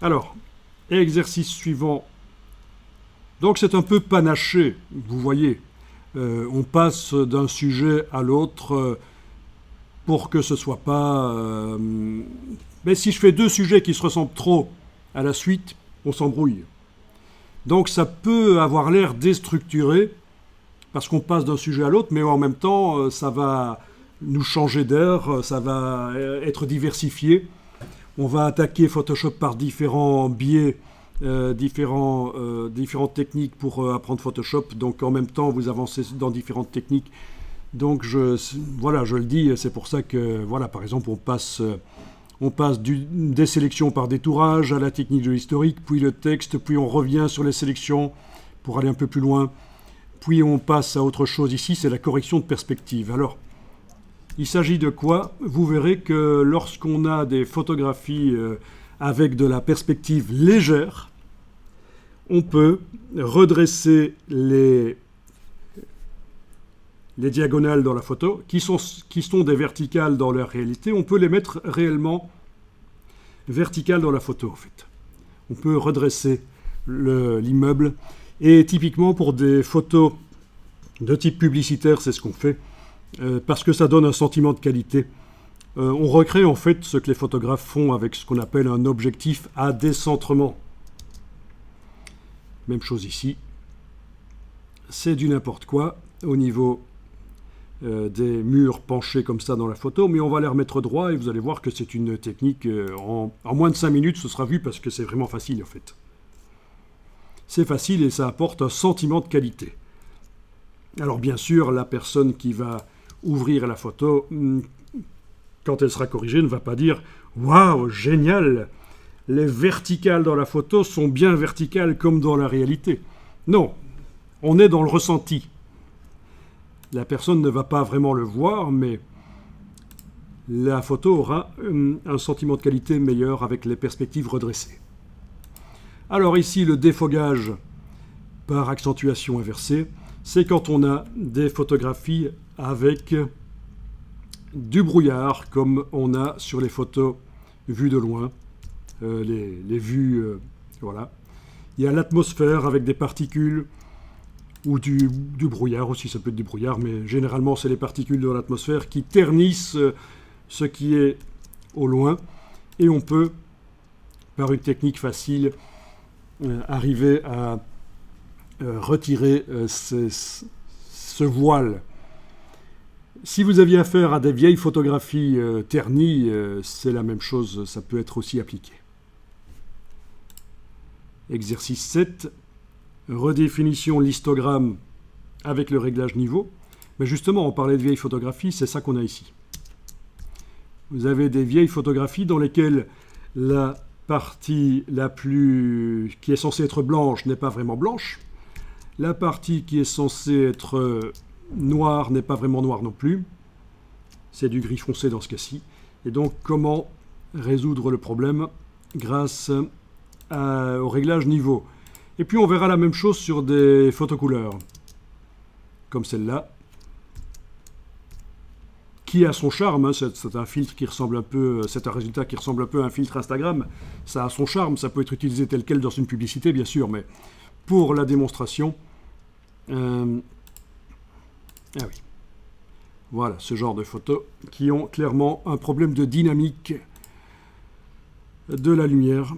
Alors, exercice suivant. Donc c'est un peu panaché, vous voyez. On passe d'un sujet à l'autre pour que ce soit pas... Mais si je fais deux sujets qui se ressemblent trop à la suite, on s'embrouille. Donc ça peut avoir l'air déstructuré, parce qu'on passe d'un sujet à l'autre, mais en même temps, ça va nous changer d'air, ça va être diversifié. On va attaquer Photoshop par différents biais, différentes techniques pour apprendre Photoshop. Donc en même temps, vous avancez dans différentes techniques. Donc voilà, je le dis, c'est pour ça que, voilà, par exemple, on passe des sélections par détourage à la technique de l'historique, puis le texte, puis on revient sur les sélections pour aller un peu plus loin. Puis on passe à autre chose ici, c'est la correction de perspective. Alors, il s'agit de quoi? Vous verrez que lorsqu'on a des photographies avec de la perspective légère, on peut redresser les diagonales dans la photo, qui sont des verticales dans la réalité. On peut les mettre réellement verticales dans la photo, en fait. On peut redresser l'immeuble. Et typiquement, pour des photos de type publicitaire, c'est ce qu'on fait, parce que ça donne un sentiment de qualité. On recrée en fait ce que les photographes font avec ce qu'on appelle un objectif à décentrement. Même chose ici. C'est du n'importe quoi au niveau des murs penchés comme ça dans la photo, mais on va les remettre droit et vous allez voir que c'est une technique, en moins de 5 minutes, ce sera vu parce que c'est vraiment facile en fait. C'est facile et ça apporte un sentiment de qualité. Alors bien sûr, la personne qui va ouvrir la photo, quand elle sera corrigée, ne va pas dire « Waouh, génial! Les verticales dans la photo sont bien verticales comme dans la réalité. » Non, on est dans le ressenti. La personne ne va pas vraiment le voir, mais la photo aura un sentiment de qualité meilleur avec les perspectives redressées. Alors ici, le défogage par accentuation inversée, c'est quand on a des photographies avec du brouillard, comme on a sur les photos vues de loin, les vues, voilà. Il y a l'atmosphère avec des particules, ou du brouillard aussi, ça peut être du brouillard, mais généralement c'est les particules de l'atmosphère qui ternissent ce qui est au loin, et on peut, par une technique facile, arriver à retirer ce voile. Si vous aviez affaire à des vieilles photographies ternies, c'est la même chose, ça peut être aussi appliqué. Exercice 7, redéfinition l'histogramme avec le réglage niveau. Mais justement, on parlait de vieilles photographies, c'est ça qu'on a ici. Vous avez des vieilles photographies dans lesquelles la partie qui est censée être blanche n'est pas vraiment blanche. La partie qui est censée être noire n'est pas vraiment noire non plus. C'est du gris foncé dans ce cas-ci. Et donc, comment résoudre le problème grâce au réglage niveau? Et puis, on verra la même chose sur des photocouleurs, comme celle-là, qui a son charme. Hein, c'est un filtre qui ressemble un peu, c'est un résultat qui ressemble un peu à un filtre Instagram. Ça a son charme, ça peut être utilisé tel quel dans une publicité, bien sûr, mais pour la démonstration, ah oui, voilà, ce genre de photos qui ont clairement un problème de dynamique de la lumière.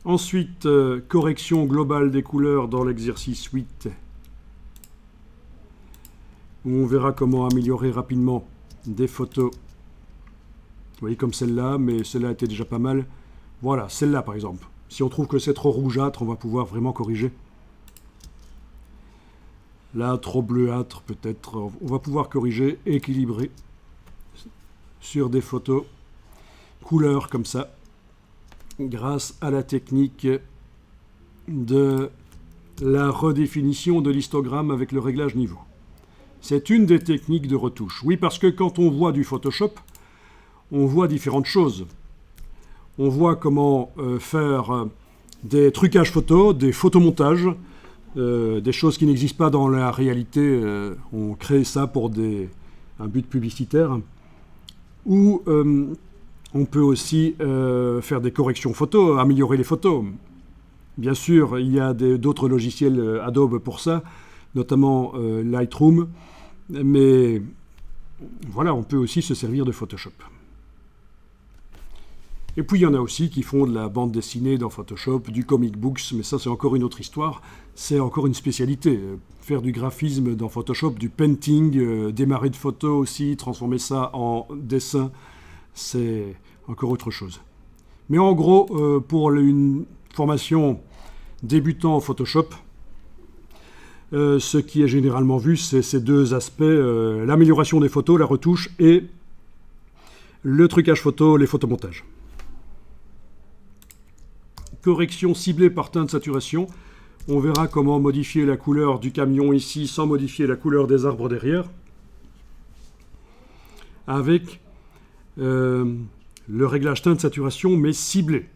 Ensuite, correction globale des couleurs dans l'exercice 8, où on verra comment améliorer rapidement des photos. Vous voyez, comme celle-là, mais celle-là était déjà pas mal. Voilà, celle-là par exemple. Si on trouve que c'est trop rougeâtre, on va pouvoir vraiment corriger. Là, trop bleuâtre, peut-être. On va pouvoir corriger, équilibrer sur des photos couleurs comme ça, grâce à la technique de la redéfinition de l'histogramme avec le réglage niveau. C'est une des techniques de retouche. Oui, parce que quand on voit du Photoshop, on voit différentes choses. On voit comment faire des trucages photos, des photomontages, des choses qui n'existent pas dans la réalité. On crée ça pour un but publicitaire. Ou On peut aussi faire des corrections photos, améliorer les photos. Bien sûr, il y a d'autres logiciels Adobe pour ça, notamment Lightroom, mais voilà, on peut aussi se servir de Photoshop. Et puis il y en a aussi qui font de la bande dessinée dans Photoshop, du comic books, mais ça c'est encore une autre histoire, c'est encore une spécialité. Faire du graphisme dans Photoshop, du painting, démarrer de photos aussi, transformer ça en dessin, c'est encore autre chose. Mais en gros, pour une formation débutant en Photoshop, ce qui est généralement vu, c'est ces deux aspects, l'amélioration des photos, la retouche, et le trucage photo, les photomontages. Correction ciblée par teinte de saturation. On verra comment modifier la couleur du camion ici sans modifier la couleur des arbres derrière. Avec le réglage teinte de saturation, mais ciblé.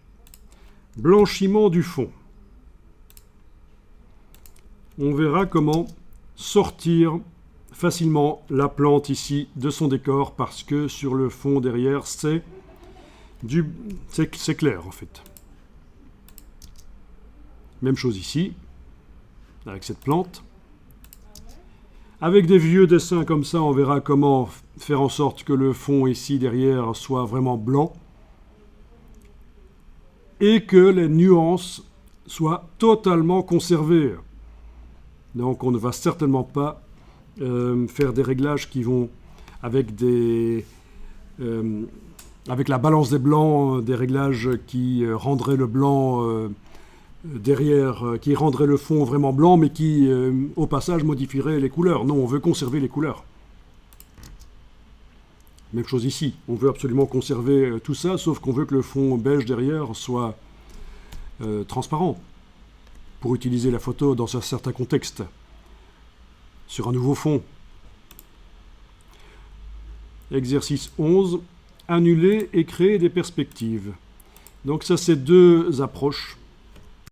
Blanchiment du fond. On verra comment sortir facilement la plante ici de son décor parce que sur le fond derrière, c'est clair en fait. Même chose ici, avec cette plante. Avec des vieux dessins comme ça, on verra comment faire en sorte que le fond ici derrière soit vraiment blanc et que les nuances soient totalement conservées. Donc on ne va certainement pas faire des réglages qui vont avec avec la balance des blancs, des réglages qui rendraient le blanc derrière, qui rendrait le fond vraiment blanc, mais qui, au passage, modifierait les couleurs. Non, on veut conserver les couleurs. Même chose ici. On veut absolument conserver tout ça, sauf qu'on veut que le fond beige derrière soit transparent, pour utiliser la photo dans un certain contexte, sur un nouveau fond. Exercice 11. Annuler et créer des perspectives. Donc ça, c'est deux approches.